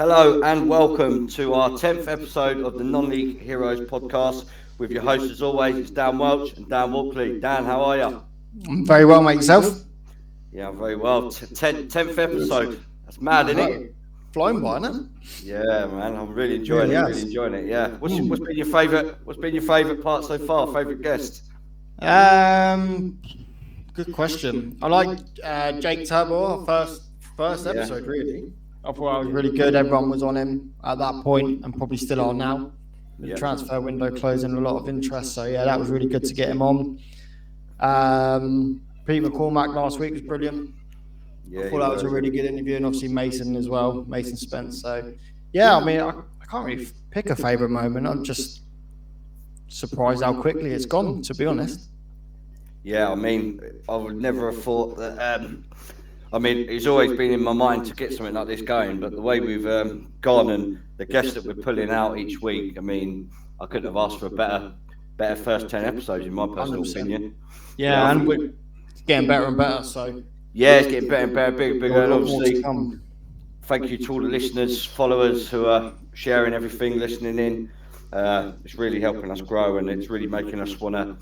Hello and welcome to our 10th episode of the Non-League Heroes podcast with your host as always, it's Dan Welch and Dan Walkley. Dan, how are you? I'm very well, mate. Yourself? Yeah, I'm very well. 10th episode. That's mad, isn't it? Flown by, isn't it? Yeah, man. I'm really enjoying it. Really enjoying it. Yeah. What's been your favourite? What's been your favourite part so far? Favourite guest? Good question. I like Jake Tabor, first episode, really. I thought I was really good. Everyone was on him at that point and probably still are now. The transfer window closing, a lot of interest. So, yeah, that was really good to get him on. Pete McCormack last week was brilliant. Yeah, I thought that was a really good interview. And obviously Mason as well, Mason Spence. So, yeah, I mean, I can't really pick a favourite moment. I'm just surprised how quickly it's gone, to be honest. Yeah, I mean, I would never have thought that... I mean, it's always been in my mind to get something like this going, but the way we've gone and the guests that we're pulling out each week, I mean, I couldn't have asked for a better first 10 episodes, in my personal 100%. Opinion. Yeah, and we're getting better and better, so... Yeah, it's getting better and better, bigger, and obviously, thank you to all the listeners, followers who are sharing everything, listening in. It's really helping us grow, and it's really making us want to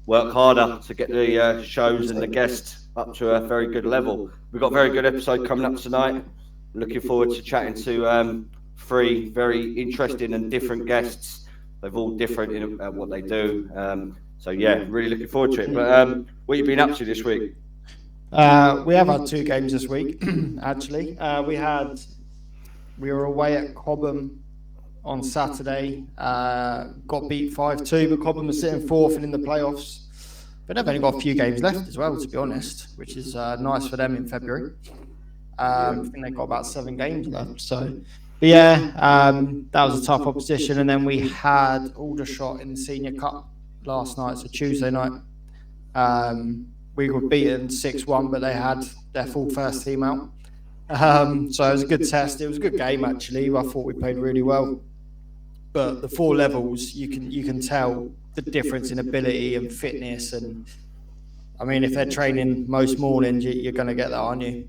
work harder to get the shows and the guests up to a very good level. We've got a very good episode coming up tonight. Looking forward to chatting to three very interesting and different guests. They're all different in what they do. So yeah, really looking forward to it. But what have you been up to this week? We have had 2 games this week, actually. We were away at Cobham on Saturday. Got beat 5-2, but Cobham was sitting 4th and in the playoffs. But they've only got a few games left as well, to be honest, which is nice for them in February. I think they've got about 7 games left. So, but yeah, that was a tough opposition. And then we had Aldershot in the Senior Cup last night, so Tuesday night. We were beaten 6-1, but they had their full first team out. So it was a good test. It was a good game, actually. I thought we played really well. But the 4 levels, you can tell the difference in ability and fitness. And I mean, if they're training most mornings, you're going to get that, aren't you?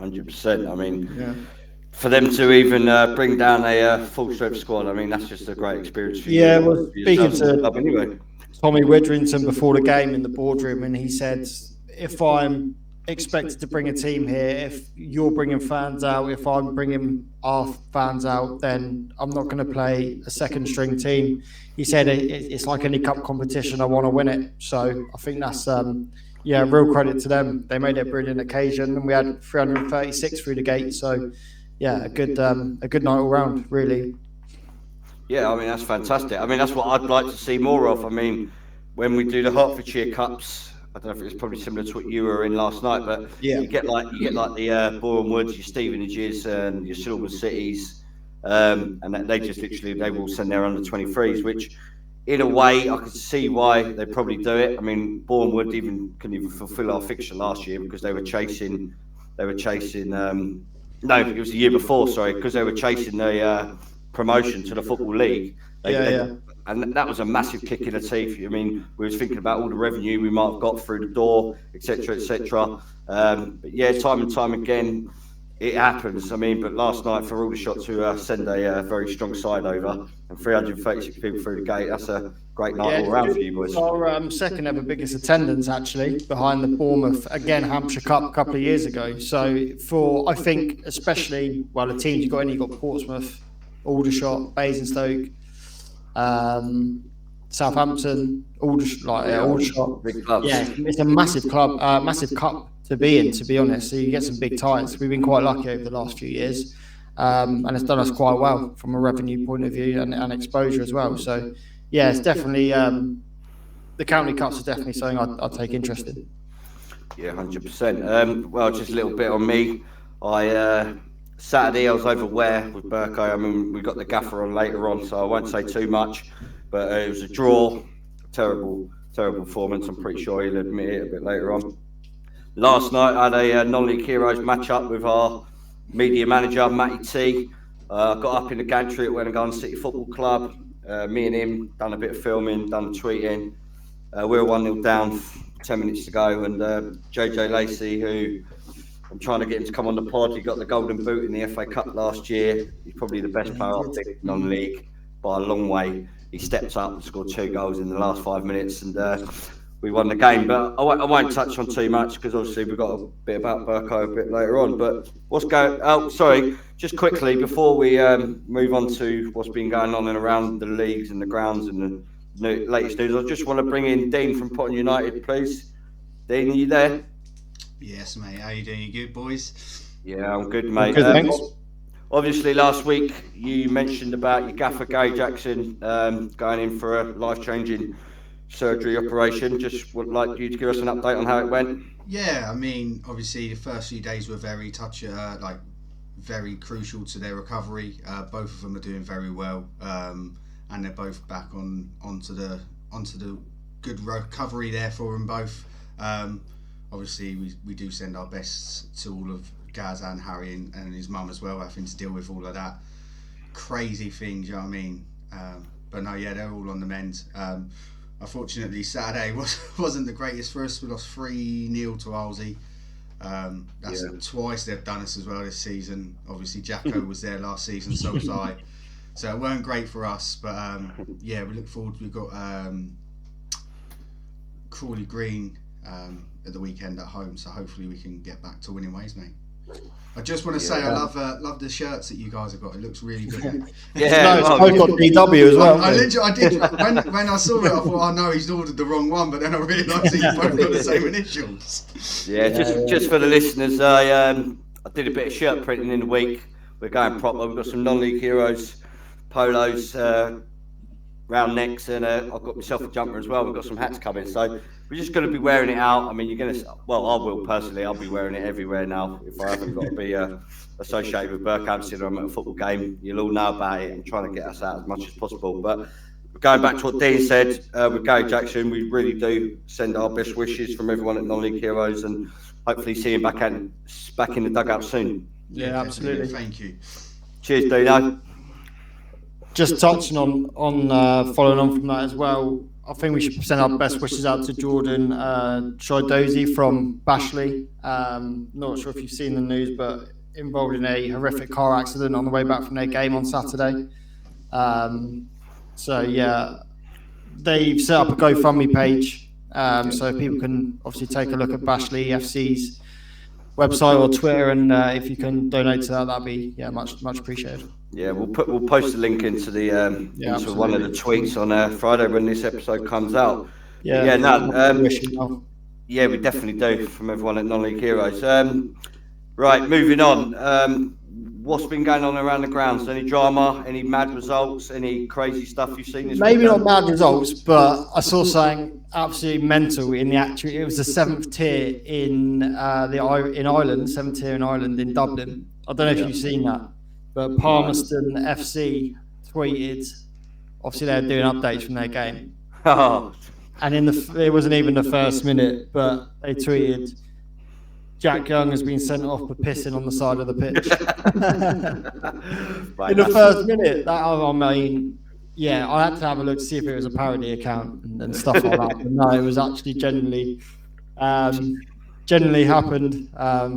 100%. I mean, for them to even bring down a full strength squad, I mean, that's just a great experience for you. Yeah, well, speaking to Tommy Widrington before the game in the boardroom, and he said, if I'm expected to bring a team here, if you're bringing fans out, if I'm bringing our fans out, then I'm not going to play a second string team. He said it's like any cup competition, I want to win it. So I think that's real credit to them. They made it a brilliant occasion, and we had 336 through the gate. So yeah, a good night all round, really. Yeah, I mean, that's fantastic. I mean, that's what I'd like to see more of. I mean, when we do the Hertfordshire Cups, I don't know if it's probably similar to what you were in last night, but you get like the Boreham Woods, your Stevenages, and your Silver Cities, and they just literally they will send their under 23s, which in a way I could see why they probably do it. I mean, Boreham Wood couldn't even fulfil our fixture last year because they were chasing. No, it was the year before. Sorry, because they were chasing the promotion to the Football League. And that was a massive kick in the teeth. I mean, we was thinking about all the revenue we might have got through the door, etc., etc. But yeah, time and time again, it happens. I mean, but last night for Aldershot to send a very strong side over and 336 people through the gate, that's a great night all around for you boys. Our second ever biggest attendance, actually, behind the Bournemouth, again, Hampshire Cup a couple of years ago. So I think, especially, the teams you've got in, you've got Portsmouth, Aldershot, Basingstoke, Southampton, Aldershot. Big clubs. Yeah, it's a massive club, massive cup to be in, to be honest. So you get some big ties. We've been quite lucky over the last few years, and it's done us quite well from a revenue point of view and exposure as well. So yeah, it's definitely the county cups are definitely something I'd take interest in. Yeah, 100%. Well, just a little bit on me. Saturday I was over Ware with Burko. I mean, we got the gaffer on later on, so I won't say too much. But it was a draw, terrible performance. I'm pretty sure he'll admit it a bit later on. Last night I had a non-league heroes match up with our media manager Matty T. Got up in the gantry at Wennigan City Football Club. Me and him done a bit of filming, done tweeting. We were 1-0 down, 10 minutes to go, and JJ Lacey, who I'm trying to get him to come on the pod. He got the golden boot in the FA Cup last year. He's probably the best player I've picked non-league by a long way. He stepped up and scored 2 goals in the last 5 minutes, and we won the game. But I won't touch on too much because obviously we've got a bit about Burko a bit later on. But what's going? Oh, sorry. Just quickly before we move on to what's been going on and around the leagues and the grounds and the latest news, I just want to bring in Dean from Potton United, please. Dean, are you there? Yes, mate. How you doing? You good, boys? Yeah, I'm good, mate. Good, thanks. Obviously, last week you mentioned about your gaffer Gary Jackson going in for a life-changing surgery operation. Just would like you to give us an update on how it went. Yeah, I mean, obviously the first few days were very very crucial to their recovery. Both of them are doing very well, and they're both back onto the good recovery there for them both. Obviously, we do send our best to all of Gaz and Harry and his mum as well, having to deal with all of that crazy things, you know what I mean? But no, yeah, they're all on the mend. Unfortunately, Saturday wasn't the greatest for us. We lost 3-0 to Halsey. That's twice they've done us as well this season. Obviously, Jacko was there last season, so was I. So it weren't great for us, but yeah, we look forward. We've got Crawley Green at the weekend at home, so hopefully we can get back to winning ways, mate. I just want to say I love the shirts that you guys have got. It looks really good. It's both got DW as well. I did when I saw it. I thought, oh no, he's ordered the wrong one. But then I realised that you both got the same initials. Yeah, just for the listeners, I did a bit of shirt printing in the week. We're going proper. We've got some non-league heroes, polos, round necks, and I've got myself a jumper as well. We've got some hats coming, so we're just going to be wearing it out. I mean, you're going to, well, I will personally, I'll be wearing it everywhere now. If I haven't got to be associated with Berkhamsted or I'm at a football game, you'll all know about it. I'm trying to get us out as much as possible. But going back to what Dean said, with Gary Jackson, we really do send our best wishes from everyone at Non-League Heroes and hopefully see him back in the dugout soon. Yeah, absolutely. Thank you. Cheers, Dino. Just touching on following on from that as well, I think we should send our best wishes out to Jordan Shidozi from Bashley. Not sure if you've seen the news, but involved in a horrific car accident on the way back from their game on Saturday. So yeah, they've set up a GoFundMe page, so people can obviously take a look at Bashley FC's website or Twitter, and if you can donate to that, that'd be much appreciated. Yeah, we'll post a link into the into one of the tweets on Friday when this episode comes out. We definitely do from everyone at Non-League Heroes. Right, moving on. What's been going on around the grounds? Any drama? Any mad results? Any crazy stuff you've seen this Maybe weekend? not mad results, but I saw something absolutely mental in the actual. It was the 7th tier in Ireland, 7th tier in Ireland in Dublin. I don't know if you've seen that, but Palmerston FC tweeted. Obviously, they're doing updates from their game, and it wasn't even the first minute, but they tweeted, Jack Young has been sent off for pissing on the side of the pitch. In the first minute. I had to have a look to see if it was a parody account and stuff like that. But no, it was actually genuinely happened.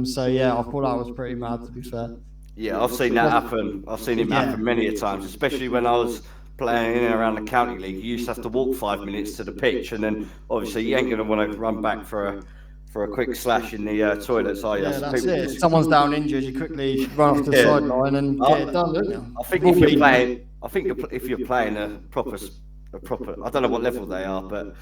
So yeah, I thought that was pretty mad, to be fair. Yeah, I've seen that happen. I've seen it happen many a times, especially when I was playing in and around the county league. You used to have to walk 5 minutes to the pitch, and then obviously you ain't going to want to run back for a quick slash in the toilets, are you? Yeah, that's it. If someone's down injured, you quickly run off the sideline and get it done, don't you? I think if you're playing a proper, I don't know what level they are, but it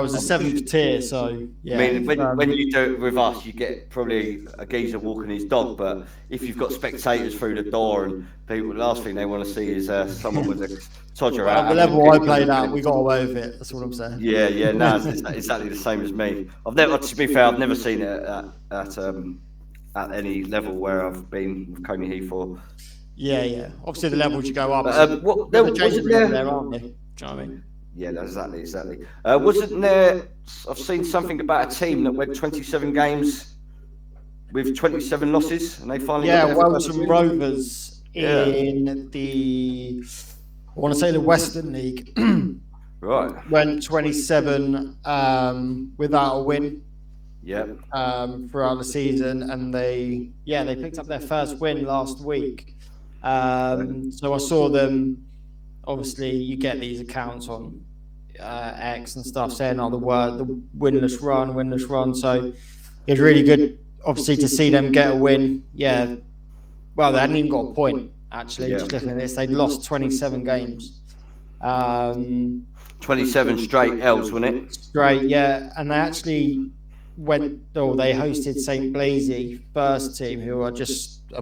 was a 7th tier, so yeah. I mean, when you do it with us, you get probably a geezer walking his dog, but if you've got spectators through the door and people, the last thing they want to see is someone with a todger out. The level I played at, we got away with it. That's what I'm saying. Yeah, no, it's exactly the same as me. To be fair, I've never seen it at any level where I've been with Coney Heath or. Yeah. Obviously, the levels you go up. Wasn't there, aren't they? Do you know what I mean? Yeah, exactly. Wasn't there? I've seen something about a team that went 27 games with 27 losses, and they finally. Yeah, Welton Rovers in the. I want to say the Western League. Right. Went 27 without a win. throughout the season, and they picked up their first win last week. So I saw them. Obviously, you get these accounts on X and stuff saying, the winless run. So it's really good, obviously, to see them get a win. Yeah, well, they hadn't even got a point, actually. Just looking at this, they'd lost 27 games. 27 straight L's, wasn't it? Straight, yeah. And they actually they hosted St. Blasey, first team, who are just a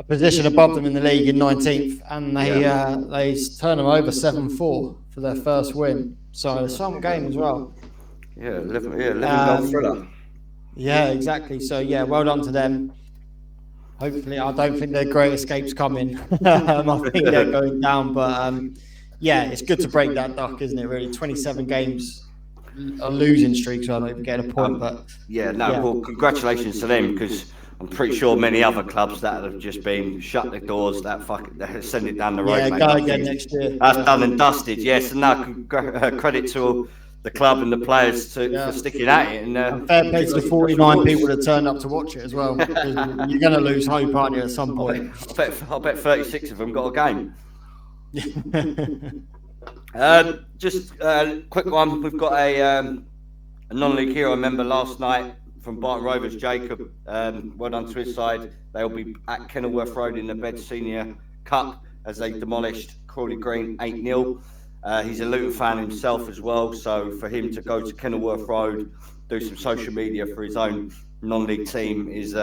position above them in the league in 19th, and they turn them over 7-4 for their first win. So some game as well. Yeah, living goal thriller. Yeah, exactly. So well done to them. Hopefully, I don't think their great escape's coming. I think they're going down, but it's good to break that duck, isn't it? Really, 27 games. A losing streak, so I don't even get a point. But well, congratulations to them, because I'm pretty sure many other clubs that have just been shut their doors, that send it down the road. Yeah, go again next year. That's done and dusted. Yes, and now credit to the club and the players for sticking at it. And fair play to the 49 people that turned up to watch it as well. You're going to lose hope, aren't you, at some point? I bet 36 of them got a game. Just a quick one. We've got a non-league hero member last night from Barton Rovers, Jacob. Well done to his side. They'll be at Kenilworth Road in the Bed Senior Cup as they demolished Crawley Green 8-0. He's a Luton fan himself as well, so for him to go to Kenilworth Road, do some social media for his own non-league team is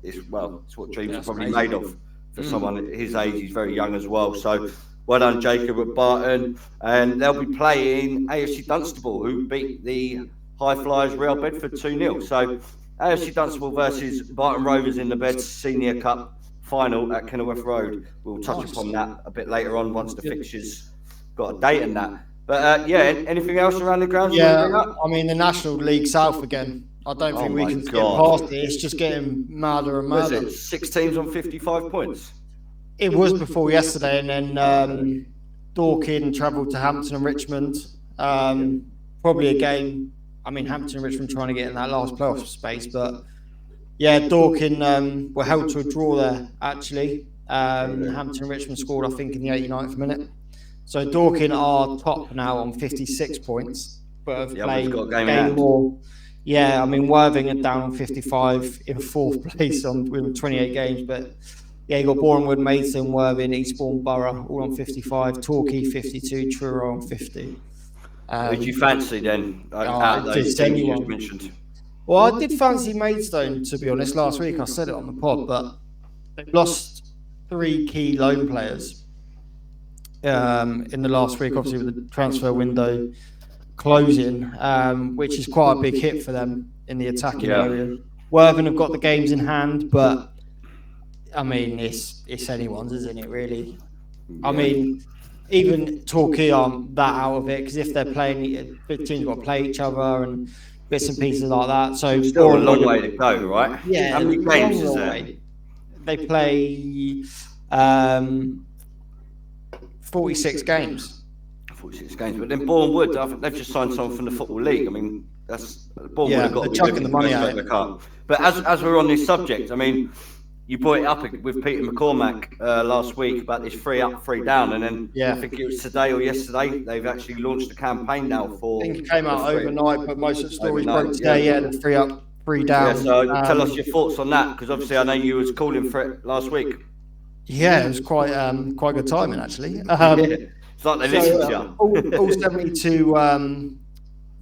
it's what dreams are probably made of for someone at his age. He's very young as well, so well done, Jacob, at Barton. And they'll be playing AFC Dunstable, who beat the High Flyers Real Bedford 2-0. So AFC Dunstable versus Barton Rovers in the Bed Senior Cup final at Kenilworth Road. We'll touch upon that a bit later on once the fixtures got a date and that. But anything else around the grounds? Yeah, I mean, the National League South again. I don't think we can get past it. It's just getting madder and madder. Was it 6 teams on 55 points? It was before yesterday, and then Dorking travelled to Hampton and Richmond. Probably a game. I mean, Hampton and Richmond trying to get in that last playoff space, but Dorking were held to a draw there, actually. Hampton and Richmond scored, I think, in the 89th minute. So Dorking are top now on 56 points, but have played a game more. Yeah, I mean, Worthing are down on 55 in 4th place with 28 games, but you got Bournemouth, Maidstone, Worthing, Eastbourne, Borough, all on 55, Torquay 52, Truro on 50. Who did you fancy then? Out of those teams you just mentioned? Well, I did fancy Maidstone, to be honest, last week. I said it on the pod, but they've lost 3 key loan players in the last week, obviously with the transfer window closing, which is quite a big hit for them in the attacking area. Worthing have got the games in hand, but I mean, it's anyone's, isn't it, really? I mean, even Torquay aren't that out of it, because if they're playing, the teams got to play each other and bits and pieces like that. So still a long way to go, right? Yeah. How many games is there? They play 46 games. 46 games, but then Bournemouth, I think they've just signed someone from the Football League. I mean, that's Bournemouth have got to be chucking the money out. But as we're on this subject, I mean, you brought it up with Peter McCormack last week about this 3 up, 3 down, and then I think it was today or yesterday they've actually launched a campaign now for. I think it came out overnight, but most of the stories broke today. The 3 up, 3 down. Yeah, so tell us your thoughts on that, because obviously I know you was calling for it last week. Yeah, it was quite good timing, actually. It's like they listened to you. All 72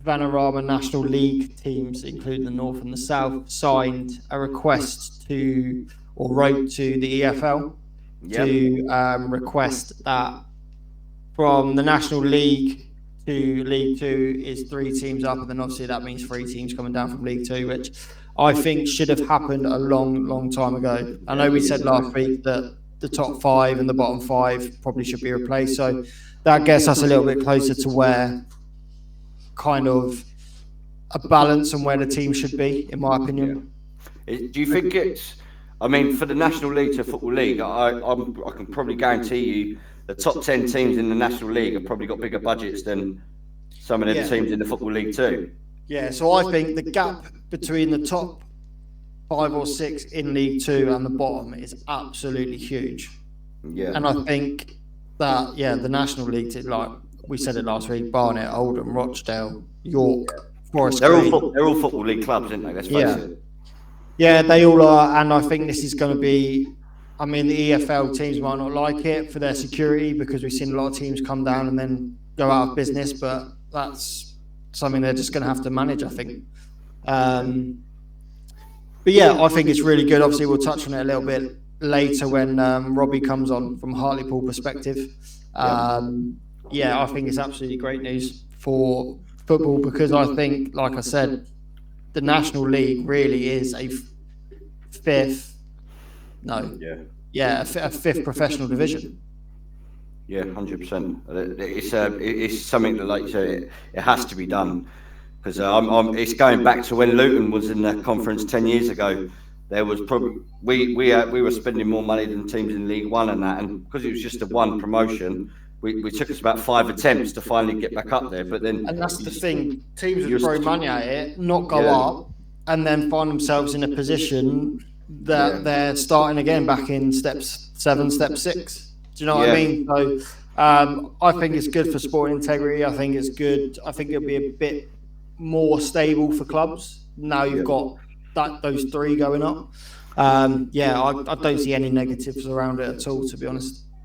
Vanarama National League teams, including the North and the South, signed a request wrote to the EFL to request that from the National League to League 2 is 3 teams up, and then obviously that means 3 teams coming down from League 2, which I think should have happened a long, long time ago. I know we said last week that the top 5 and the bottom 5 probably should be replaced, so that gets us a little bit closer to where kind of a balance on where the team should be, in my opinion. Do you think it's, I mean, for the National League to Football League, I can probably guarantee you the top 10 teams in the National League have probably got bigger budgets than some of the teams in the Football League too. Yeah, so I think the gap between the top 5 or 6 in League Two and the bottom is absolutely huge. Yeah. And I think that, the National League, like we said it last week, Barnet, Oldham, Rochdale, York, Forest Green. They're all Football League clubs, aren't they? Let's face it. Yeah, they all are. And I think this is going to be, I mean, the EFL teams might not like it for their security because we've seen a lot of teams come down and then go out of business, but that's something they're just going to have to manage, I think. But yeah, I think it's really good. Obviously, we'll touch on it a little bit later when Robbie comes on from Hartlepool perspective. I think it's absolutely great news for football because I think, like I said, the National League really is a fifth professional division. Yeah, 100%. It's something that, like you say, it has to be done because it's going back to when Luton was in the conference 10 years ago. There was probably we were spending more money than teams in League One and that, and because it was just a one promotion, we took us about 5 attempts to finally get back up there. But then, and that's the thing, teams would throw money at it, not go up, and then find themselves in a position that they're starting again back in step 7, step 6. Do you know what I mean? So I think it's good for sporting integrity. I think it's good. I think it'll be a bit more stable for clubs. Now you've got those 3 going up. I don't see any negatives around it at all, to be honest.